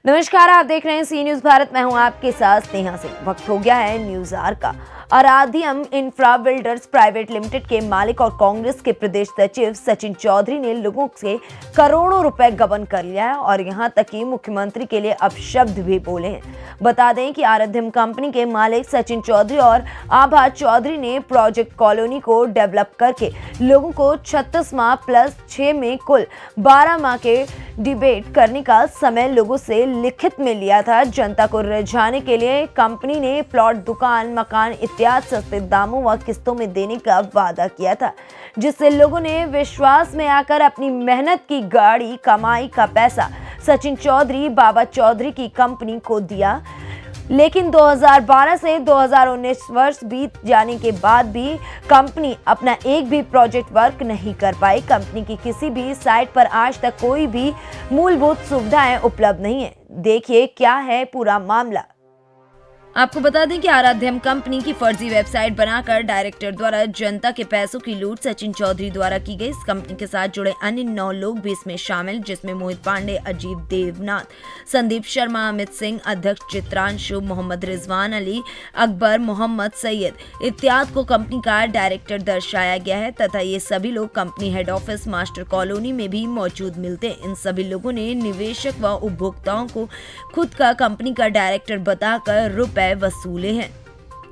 नमस्कार, आप देख रहे हैं सी न्यूज भारत। मैं हूं आपके साथ स्नेहा सिंह। वक्त हो गया है न्यूज आवर का। आराध्यम इंफ्रा बिल्डर्स प्राइवेट लिमिटेड के मालिक और कांग्रेस के प्रदेश सचिव सचिन चौधरी ने लोगों से करोड़ों रुपए गबन कर लिया है और यहां तक कि मुख्यमंत्री के लिए अपशब्द भी बोले हैं। बता दें कि आराध्यम कंपनी के मालिक सचिन चौधरी और आभा चौधरी ने प्रोजेक्ट कॉलोनी को डेवलप करके लोगों को 36 माह प्लस 6 में कुल 12 माह के डिबेट करने का समय लोगों से लिखित में लिया था। जनता को रिझाने के लिए कंपनी ने प्लॉट, दुकान, मकान इत्यादि सस्ते दामों व किस्तों में देने का वादा किया था, जिससे लोगों ने विश्वास में आकर अपनी मेहनत की गाड़ी, कमाई का पैसा सचिन चौधरी, बाबा चौधरी की कंपनी को दिया। लेकिन 2012 से 2019 वर्ष बीत जाने के बाद भी कंपनी अपना एक भी प्रोजेक्ट वर्क नहीं कर पाई। कंपनी की किसी भी साइट पर आज तक कोई भी मूलभूत सुविधाएं उपलब्ध नहीं है। देखिए क्या है पूरा मामला। आपको बता दें कि आराध्यम कंपनी की फर्जी वेबसाइट बनाकर डायरेक्टर द्वारा जनता के पैसों की लूट सचिन चौधरी द्वारा की गई। इस कंपनी के साथ जुड़े अन्य 9 लोग भी इसमें शामिल, जिसमें मोहित पांडे, अजीब देवनाथ, संदीप शर्मा, अमित सिंह, अध्यक्ष चित्रांशु, मोहम्मद रिजवान अली, अकबर, मोहम्मद सैयद इत्यादि को कंपनी का डायरेक्टर दर्शाया गया है तथा ये सभी लोग company head office master colony में भी मौजूद मिलते हैं। इन सभी लोगों ने निवेशक व उपभोक्ताओं को खुद का कंपनी का डायरेक्टर बताकर रुपए वसूले हैं,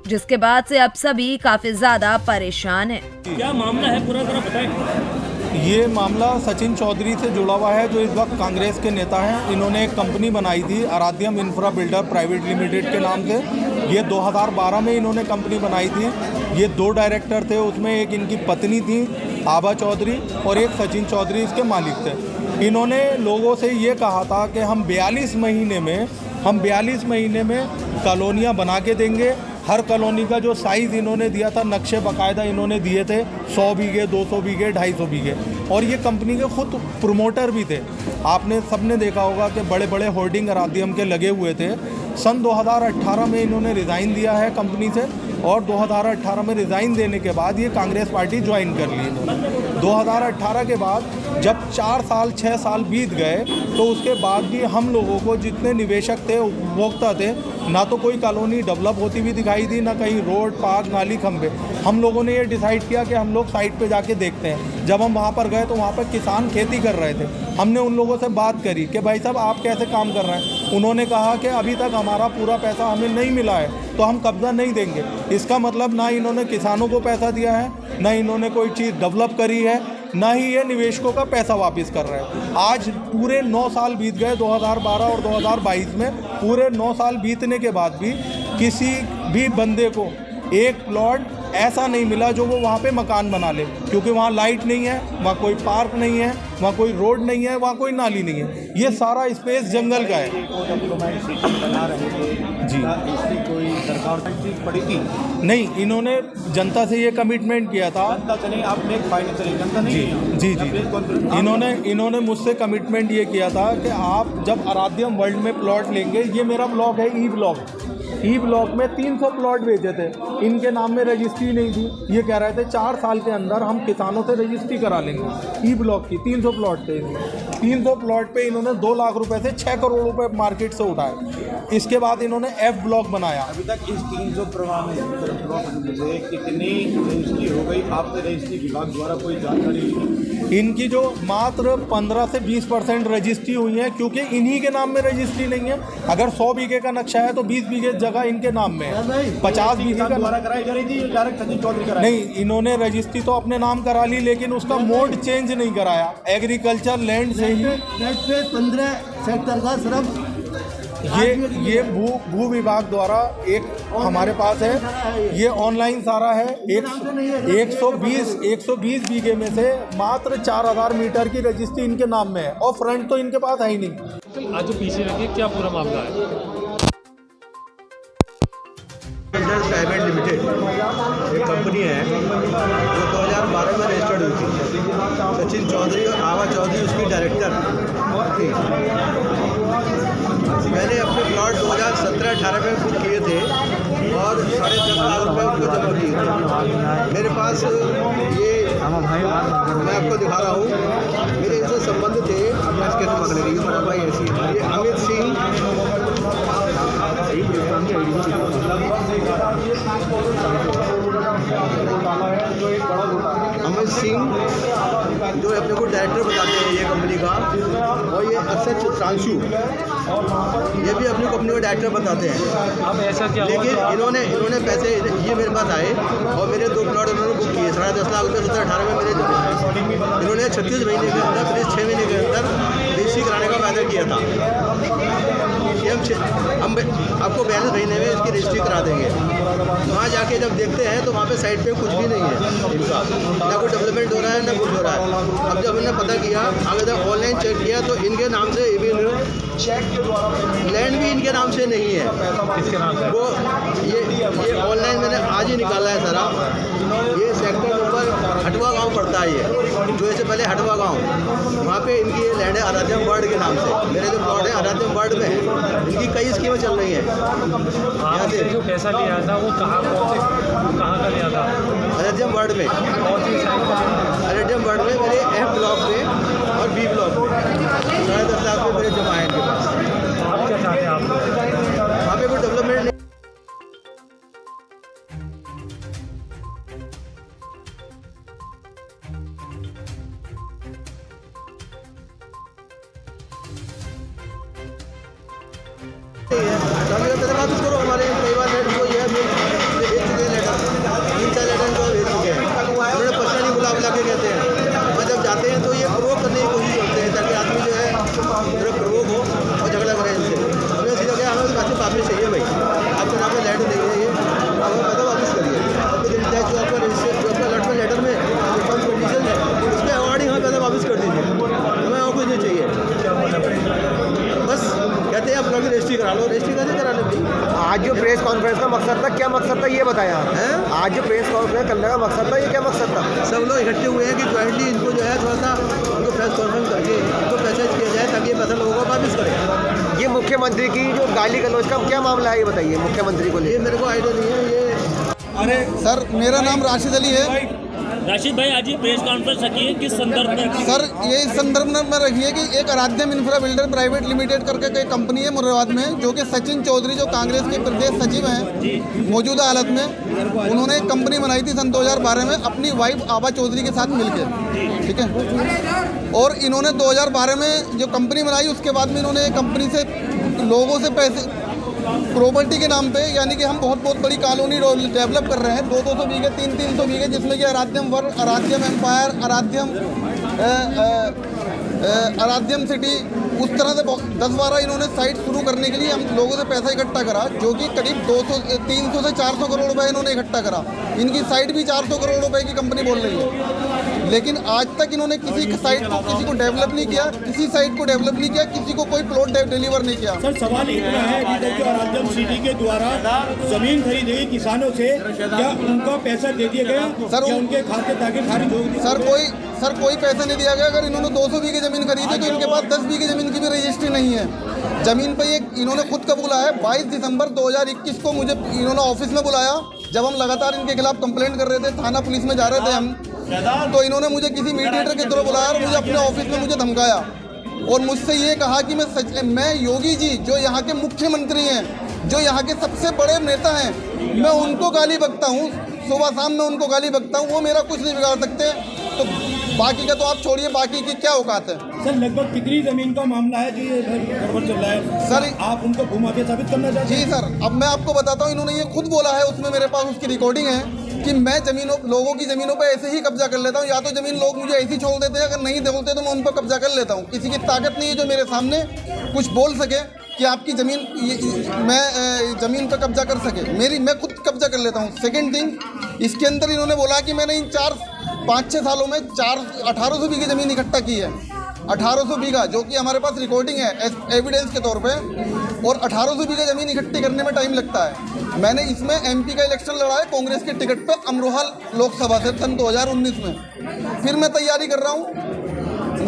जिसके बाद से अब सभी काफी ज्यादा परेशान हैं। क्या मामला है पूरा जरा बताएं। ये मामला सचिन चौधरी से जुड़ा हुआ है, जो इस वक्त कांग्रेस के नेता हैं। इन्होंने एक कंपनी बनाई थी आराध्यम इंफ्रा बिल्डर प्राइवेट लिमिटेड के नाम से। ये 2012 में इन्होंने कंपनी बनाई थी। ये 2 डायरेक्टर थे, उसमें एक इनकी पत्नी थी आभा चौधरी और एक सचिन चौधरी इसके मालिक थे। इन्होंने लोगों से ये कहा था कि हम 42 महीने में कॉलोनियाँ बना के देंगे। हर कॉलोनी का जो साइज़ इन्होंने दिया था, नक्शे बाकायदा इन्होंने दिए थे, 100 बीघे, 200 बीघे, 250 बीघे। और ये कंपनी के खुद प्रमोटर भी थे। आपने सबने देखा होगा कि बड़े बड़े होर्डिंग आराध्यम के लगे हुए थे। सन 2018 में इन्होंने रिज़ाइन दिया है कंपनी से और 2018 में रिज़ाइन देने के बाद ये कांग्रेस पार्टी ज्वाइन कर ली इन्होंने। 2018 के बाद जब 4 साल 6 साल बीत गए तो उसके बाद भी हम लोगों को, जितने निवेशक थे, उपभोक्ता थे, ना तो कोई कॉलोनी डेवलप होती हुई दिखाई दी, ना कहीं रोड, पार्क, नाली, खंबे। हम लोगों ने ये डिसाइड किया कि हम लोग साइट पे जाके देखते हैं। जब हम वहाँ पर गए तो वहाँ पर किसान खेती कर रहे थे। हमने उन लोगों से बात करी कि भाई साहब आप कैसे काम कर रहे हैं। उन्होंने कहा कि अभी तक हमारा पूरा पैसा हमें नहीं मिला है तो हम कब्जा नहीं देंगे। इसका मतलब ना इन्होंने किसानों को पैसा दिया है, ना इन्होंने कोई चीज़ डेवलप करी है, ना ही ये निवेशकों का पैसा वापस कर रहे हैं। आज पूरे 9 साल बीत गए, 2012 और 2022 में पूरे 9 साल बीतने के बाद भी किसी भी बंदे को एक प्लॉट ऐसा नहीं मिला जो वो वहाँ पे मकान बना ले, क्योंकि वहाँ लाइट नहीं है, वहाँ कोई पार्क नहीं है, वहाँ कोई रोड नहीं है, वहाँ कोई नाली नहीं है। ये सारा स्पेस जंगल का है। जी, इसकी कोई सरकार चीज पड़ी थी? नहीं, इन्होंने जनता से ये कमिटमेंट किया था। जनता से नहीं, आप एक फाइनल चले, जनता नहीं। जी। इन्होंने मुझसे कमिटमेंट ये किया था कि आप जब आराध्यम वर्ल्ड में प्लॉट लेंगे, ये मेरा ब्लॉक है ई ब्लॉक में 300 प्लॉट बेचे थे। इनके नाम में रजिस्ट्री नहीं थी। ये कह रहे थे 4 साल के अंदर हम किसानों से रजिस्ट्री करा लेंगे। ई ब्लॉक की 300 प्लॉट थे। 300 प्लॉट पे इन्होंने 2 लाख रुपए से 6 करोड़ रुपए मार्केट से उठाए। इसके बाद इन्होंने एफ ब्लॉक बनाया। अभी तक इस 300 प्लॉट में कितनी रजिस्ट्री हो गई? आपके रजिस्ट्री विभाग द्वारा कोई जानकारी? इनकी जो मात्र 15 से 20% रजिस्ट्री हुई है, क्योंकि इन्हीं के नाम में रजिस्ट्री नहीं है। अगर 100 बीघे का नक्शा है तो 20 बीघे जगह इनके नाम में है। 50 बीघे का द्वारा कराई जा रही थी, डायरेक्ट सचिन चौधरी कराई? नहीं, इन्होंने रजिस्ट्री तो अपने नाम करा ली, लेकिन उसका मोड चेंज नहीं कराया। एग्रीकल्चर लैंड से ही 15 सेक्टर का सिर्फ ये भू विभाग द्वारा एक हमारे पास है। ये ऑनलाइन सारा है। 120 बीघे में से मात्र 4000 मीटर की रजिस्ट्री इनके नाम में है और फ्रंट तो इनके पास है ही नहीं। आज जो पीछे रखिए, क्या पूरा मामला है? बिल्डर्स प्राइवेट लिमिटेड एक कंपनी है जो 2012 में रजिस्टर्ड हुई थी। सचिन चौधरी और आभा चौधरी उसकी डायरेक्टर थी। मैंने अपने प्लॉट 2017-18 में बुक किए थे और 10.5 लाख रुपये उनको जमा किए थे। मेरे पास ये मैं आपको दिखा रहा हूँ, मेरे इनसे संबंध थे। अब मैं इसके पकड़ रही हूँ भाई, ऐसी ये अमित सिंह, अमित सिंह जो अपने को डायरेक्टर बताते हैं ये कंपनी का, और ये अक्षय चित्रांशु ये भी अपनी कंपनी को डायरेक्टर बताते हैं। अब ऐसा क्या हुआ? लेकिन इन्होंने पैसे ये मेरे पास आए और मेरे 2 प्लॉट इन्होंने बुक किए 10.5 लाख रुपये 2018 में मेरे इन्होंने 36 महीने के अंदर, फिर 6 महीने के अंदर रजिस्ट्री कराने का वायदा किया था कि हम आपको 42 महीने में इसकी रजिस्ट्री करा देंगे। वहाँ जाके जब देखते हैं तो वहाँ पे साइड पे कुछ भी नहीं है इनका, ना कोई डेवलपमेंट हो रहा है ना कुछ हो रहा है। अब जब हमने पता किया, आगे जब ऑनलाइन चेक किया तो इनके नाम से इवन लैंड भी इनके नाम से नहीं है। किसके नाम से? वो ये ऑनलाइन मैंने आज ही निकाला है सारा। ये सेक्टर नंबर हटवा गांव पड़ता है, ये जो इससे पहले हटवा गांव, वहाँ पे इनकी ये लैंड है आराध्यम वार्ड के नाम से। मेरे जो प्लॉट है आराध्यम वार्ड में है, इनकी कई स्कीमें चल रही हैं। आपने जो पैसा लिया था वो कहाँ का लिया था? आराध्यम वार्ड में, आराध्यम वार्ड में मेरे एफ ब्लॉक में और बी ब्लॉक में 10.5 लाख रुपये मेरे जमा है इनके पास। आप क्या चाहते हैं? आप वहाँ पे कोई डेवलपमेंट नहीं। वापस करो हमारे परिवार ने जो ये भेज चुके हैं लेटर, 3-4 लेटर इनको भेज चुके हैं। उन्होंने पर्सनली बुला के कहते हैं, और जब जाते हैं तो ये प्रोवोक करने की कोशिश करते हैं ताकि आदमी जो है थोड़ा प्रोवोक हो और झगड़ा करें इनसे। हमने सीधा कहा हमें पैसे वापस चाहिए भाई, आपके नाम में लेटर नहीं है ये, आप हमें पैसा वापस करिए। और फिर जो आपका रजिस्टर जो आपका अलर्टमेंट लेटर में टर्म्स कंडीशन है उसके अकॉर्डिंग हमें पैसा वापस कर दीजिए, हमें और कुछ नहीं चाहिए। बस कहते हैं आप लोग रजिस्ट्री करा लो, रजिस्ट्री कैसे करा लो? आज जो प्रेस कॉन्फ्रेंस का मकसद था, क्या मकसद था ये बताया हैं? आज जो प्रेस कॉन्फ्रेंस करने का मकसद था, ये क्या मकसद था? सब लोग इकट्ठे हुए हैं कि ज्वाइंटली इनको जो है थोड़ा सा उनको प्रेस कॉन्फ्रेंस करके इनको मैसेज किया जाए ताकि ये पैसा लोगों को वापस करें। ये मुख्यमंत्री की जो गाली गलौज का क्या मामला है, ये बताइए मुख्यमंत्री को ये लिए। मेरे को आइडिया नहीं है ये। अरे सर, मेरा नाम राशिद अली है। राशिद भाई, आज ये प्रेस कॉन्फ्रेंस रखी है, किस संदर्भ में रखी है? सर, ये इस संदर्भ में रखी है कि एक आराध्यम इंफ्रा बिल्डर प्राइवेट लिमिटेड करके एक कंपनी है मुरादाबाद में, जो कि सचिन चौधरी जो कांग्रेस के प्रदेश सचिव हैं मौजूदा हालत में, उन्होंने एक कंपनी बनाई थी सन 2012 में अपनी वाइफ आभा चौधरी के साथ मिलकर, ठीक है। और इन्होंने 2012 में जो कंपनी बनाई, उसके बाद में इन्होंने कंपनी से लोगों से पैसे प्रॉपर्टी के नाम पे, यानी कि हम बहुत बड़ी कॉलोनी डेवलप कर रहे हैं, 200 बीघे 300 बीघे, जिसमें कि आराध्यम वर्ग, आराध्यम एम्पायर, आराध्यम सिटी, उस तरह से 10-12 इन्होंने साइट शुरू करने के लिए हम लोगों से पैसा इकट्ठा करा, जो कि करीब 300 से 400 करोड़ रुपए इन्होंने इकट्ठा करा। इनकी साइट भी 400 करोड़ रुपए की कंपनी बोल रही है, लेकिन आज तक इन्होंने किसी साइट को किसी को डेवलप नहीं किया, किसी साइट को डेवलप नहीं किया, किसी को कोई प्लॉट डिलीवर नहीं किया। सर, सवाल इतना है कि जो आराध्यम सिटी के द्वारा जमीन खरीदी गई किसानों से, क्या उनका पैसा दे दिया गया? सर, क्या उनके खाते ताकि खारिज हो गई? सर कोई पैसा नहीं दिया गया। अगर इन्होंने 200 बीघे ज़मीन खरीदी तो इनके पास 10 बीघे ज़मीन की भी रजिस्ट्री नहीं है। ज़मीन पर ये इन्होंने खुद कबूला है। 22 दिसंबर 2021 को मुझे इन्होंने ऑफिस में बुलाया, जब हम लगातार इनके खिलाफ कंप्लेंट कर रहे थे, थाना पुलिस में जा रहे थे हम, तो इन्होंने मुझे किसी मीडिएटर के थ्रू बुलाया और मुझे अपने ऑफिस में मुझे धमकाया और मुझसे ये कहा कि मैं योगी जी जो यहाँ के मुख्यमंत्री हैं, जो यहाँ के सबसे बड़े नेता हैं, मैं उनको गाली बकता हूँ, सुबह शाम में उनको गाली बकता हूँ, वो मेरा कुछ नहीं बिगाड़ सकते। तो बाकी का तो आप छोड़िए, बाकी की क्या औकात है? सर, लगभग कितनी जमीन का मामला है जी गड़बड़ चल रहा है? सर, आप उनको घुमा के साबित करना चाहते हैं? जी सर, अब मैं आपको बताता हूँ, इन्होंने ये खुद बोला है, उसमें मेरे पास उसकी रिकॉर्डिंग है कि मैं लोगों की ज़मीनों पर ऐसे ही कब्जा कर लेता हूँ। या तो ज़मीन लोग मुझे ऐसी छोड़ देते हैं, अगर नहीं बोलते तो मैं उन पर कब्जा कर लेता हूँ। किसी की ताकत नहीं है जो मेरे सामने कुछ बोल सके कि आपकी ज़मीन मैं ज़मीन पर कब्जा कर सके। मैं खुद कब्जा कर लेता हूँ। सेकेंड थिंग, इसके अंदर इन्होंने बोला कि मैंने इन 5-6 सालों में 1800 बीघे ज़मीन इकट्ठा की है। 1800 बीघा, जो कि हमारे पास रिकॉर्डिंग है एविडेंस के तौर पे, और 1800 बीघा ज़मीन इकट्ठी करने में टाइम लगता है। मैंने इसमें एमपी का इलेक्शन लड़ा है कांग्रेस के टिकट पे अमरोहा लोकसभा से सन 2019 में। फिर मैं तैयारी कर रहा हूँ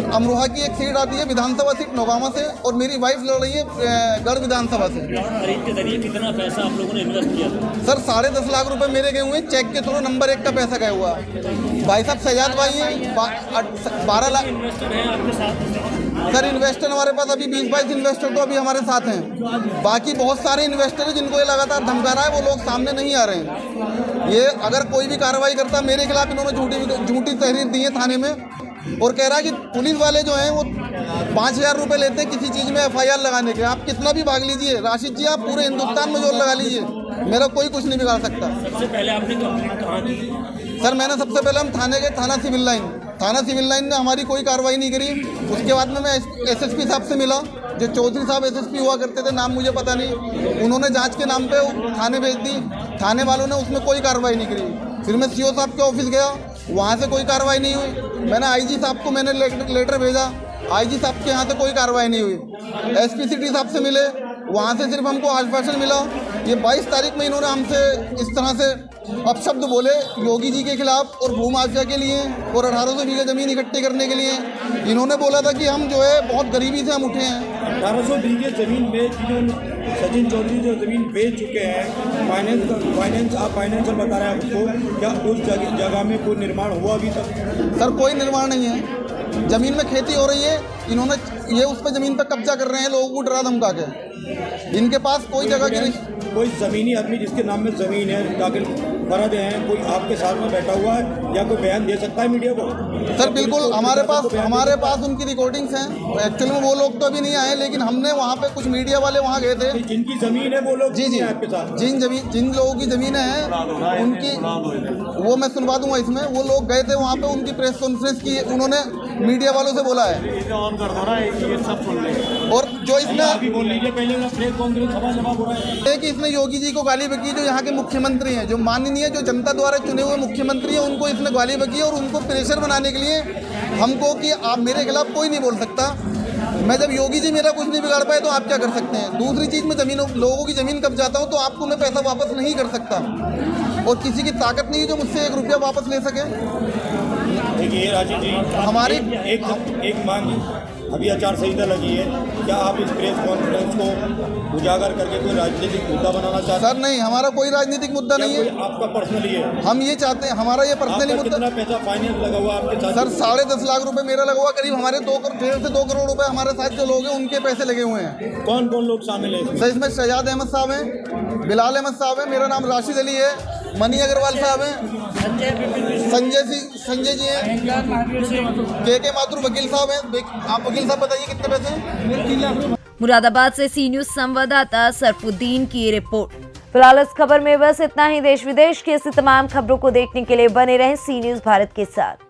अमरोहा की एक सीट आती है विधानसभा सीट नौगामा से, और मेरी वाइफ लड़ रही है गढ़ विधानसभा से। खरीद के जरिए कितना पैसा आप लोगों ने इन्वेस्ट किया था? सर 10.5 लाख रुपए मेरे गए हुए हैं, चेक के थ्रू नंबर 1 का पैसा गया हुआ। भाई साहब शहजाद भाई हैं, 12 लाख इन्वेस्टर हैं आपके साथ? सर इन्वेस्टर हमारे पास अभी 20-22 इन्वेस्टर तो अभी हमारे साथ हैं। बाकी बहुत सारे इन्वेस्टर हैं जिनको ये लगातार धमका रहा है, वो लोग सामने नहीं आ रहे हैं। ये अगर कोई भी कार्रवाई करता, मेरे खिलाफ इन्होंने झूठी तहरीर दी है थाने में, और कह रहा है कि पुलिस वाले जो हैं वो 5,000 रुपये लेते हैं किसी चीज़ में FIR लगाने के। आप कितना भी भाग लीजिए राशिद जी, आप पूरे हिंदुस्तान में जोर लगा लीजिए, मेरा कोई कुछ नहीं बिगाड़ सकता। सबसे पहले आपने कंप्लेंट कहाँ की? सर मैंने सबसे पहले हम थाने गए, थाना सिविल लाइन ने हमारी कोई कार्रवाई नहीं करी। उसके बाद में मैं SSP साहब से मिला, जो चौधरी साहब SSP हुआ करते थे, नाम मुझे पता नहीं, उन्होंने जांच के नाम पे थाने भेज दी। थाने वालों ने उसमें कोई कार्रवाई नहीं करी। फिर मैं CO साहब के ऑफिस गया, वहाँ से कोई कार्रवाई नहीं हुई। मैंने IG साहब को मैंने लेटर भेजा, IG साहब के यहाँ से कोई कार्रवाई नहीं हुई। SP सिटी साहब से मिले, वहाँ से सिर्फ हमको आश्वासन मिला। ये 22 तारीख में इन्होंने हमसे इस तरह से अपशब्द बोले योगी जी के खिलाफ और भूमाफिया के लिए, और 1800 बीघे ज़मीन इकट्ठी करने के लिए। इन्होंने बोला था कि हम जो है बहुत गरीबी से हम उठे हैं। 1800 बीघे ज़मीन बेच, जो सचिन चौधरी जो ज़मीन बेच चुके हैं, आप फाइनेंशियल बता रहे हैं आपको, क्या उस जगह में कोई निर्माण हुआ अभी तक? सर कोई निर्माण नहीं है, ज़मीन में खेती हो रही है। इन्होंने ये उस पर ज़मीन पर कब्जा कर रहे हैं लोगों को डरा धमका के। इनके पास कोई जगह की कोई ज़मीनी आदमी जिसके नाम में ज़मीन है, दाखिल फर्द हैं, कोई आपके साथ में बैठा हुआ है या कोई बयान दे सकता है मीडिया को? सर बिल्कुल, हमारे पास उनकी रिकॉर्डिंग्स हैं। एक्चुअली में वो लोग तो अभी नहीं आए, लेकिन हमने वहाँ पे कुछ मीडिया वाले वहाँ गए थे। जिनकी ज़मीन है वो लोग जी आपके साथ? जिन लोगों की ज़मीनें हैं उनकी, वो मैं सुनवा दूंगा इसमें। वो लोग गए थे वहाँ पे, उनकी प्रेस कॉन्फ्रेंस की, उन्होंने मीडिया वालों से बोला है। और जो इसमें बोल लीजिए पहले प्रेस कॉन्फ्रेंस जवाब हो रहा है कि इसने योगी जी को गाली बकी, जो यहाँ के मुख्यमंत्री हैं, जो माननीय जो जनता द्वारा चुने हुए मुख्यमंत्री हैं, उनको इसने गाली बकी, और उनको प्रेशर बनाने के लिए हमको कि आप मेरे खिलाफ कोई नहीं बोल सकता। मैं जब योगी जी मेरा कुछ नहीं बिगाड़ पाए तो आप क्या कर सकते हैं? दूसरी चीज़ में लोगों की ज़मीन कब्जाता हूँ तो आपको मैं पैसा वापस नहीं कर सकता, और किसी की ताकत नहीं है जो मुझसे 1 रुपया वापस ले सके। देखिए राजीव जी, हमारी एक मांग अभी आचार संहिता लगी है, क्या आप इस प्रेस कॉन्फ्रेंस को उजागर करके कोई राजनीतिक मुद्दा बनाना चाहते हैं? सर नहीं, हमारा कोई राजनीतिक मुद्दा नहीं है। आपका पर्सनली है? हम ये चाहते हैं, हमारा ये पर्सनली मुद्दा। कितना पैसा फाइनेंस लगा हुआ आपके साथ? सर 10.5 लाख रुपए मेरा लगा हुआ, करीब हमारे 1.5 से 2 करोड़ रुपए हमारे साथ जो लोग हैं उनके पैसे लगे हुए हैं। कौन कौन लोग शामिल हैं इसमें? सर इसमें शहजाद अहमद साहब हैं, बिलाल अहमद साहब हैं, मेरा नाम राशिद अली है, मनी अग्रवाल साहब हैं, संजय जी हैं, के माथुर वकील साहब हैं। आप वकील साहब बताइए कितने पैसे हैं? मुरादाबाद से सी न्यूज संवाददाता सरफुद्दीन की ये रिपोर्ट। फिलहाल इस खबर में बस इतना ही। देश विदेश की ऐसी तमाम खबरों को देखने के लिए बने रहें सी न्यूज भारत के साथ।